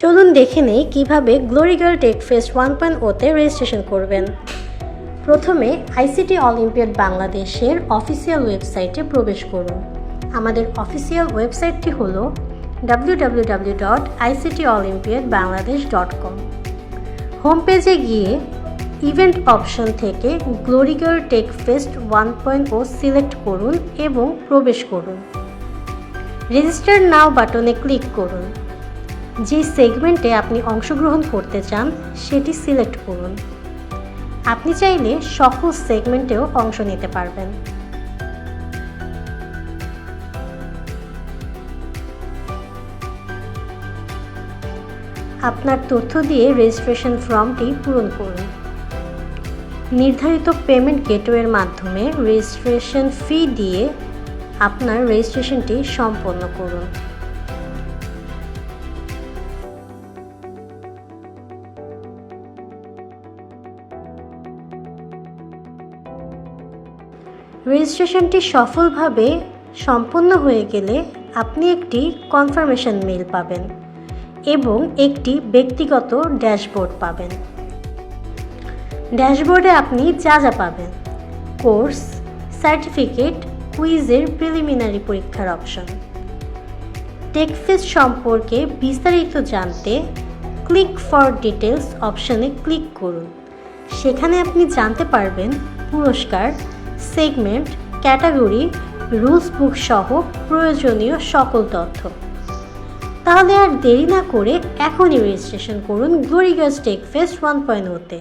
চলুন দেখে নেই কিভাবে গ্লোরি গার্ল টেক ফেস্ট 1.0 তে রেজিস্ট্রেশন করবেন। প্রথমে আইসিটি অলিম্পিয়াড বাংলাদেশের অফিসিয়াল ওয়েবসাইটে প্রবেশ করুন। আমাদের অফিসিয়াল ওয়েবসাইটটি হল www.ictolympiadbangladesh.com। হোম পেজে গিয়ে ইভেন্ট অপশন থেকে glory girl tech fest 1.0 select করুন এবং প্রবেশ করুন। রেজিস্টার নাও বাটনে ক্লিক করুন। যে সেগমেন্টে আপনি অংশগ্রহণ করতে চান সেটি সিলেক্ট করুন। আপনি চাইলে সকল সেগমেন্টেও অংশ নিতে পারবেন। আপনার তথ্য দিয়ে রেজিস্ট্রেশন ফর্মটি পূরণ করুন। নির্ধারিত পেমেন্ট গেটওয়ের মাধ্যমে রেজিস্ট্রেশন ফি দিয়ে আপনার রেজিস্ট্রেশনটি সম্পন্ন করুন। রেজিস্ট্রেশনটি সফলভাবে সম্পন্ন হয়ে গেলে আপনি একটি কনফার্মেশন মেইল পাবেন এবং একটি ব্যক্তিগত ড্যাশবোর্ড পাবেন। ড্যাশবোর্ডে আপনি যা পাবেন: কোর্স, সার্টিফিকেট, কুইজের প্রিলিমিনারি পরীক্ষার অপশন। টেকফেস্ট সম্পর্কে বিস্তারিত জানতে ক্লিক ফর ডিটেলস অপশনে ক্লিক করুন। সেখানে আপনি জানতে পারবেন পুরস্কার, সেগমেন্ট, ক্যাটাগরি, রুলস বুক সহ প্রয়োজনীয় সকল তথ্য। তাহলে আর দেরি না করে এখনই রেজিস্ট্রেশন করুন গ্লোরি গার্লস টেক ফেস্ট 1.0 তে।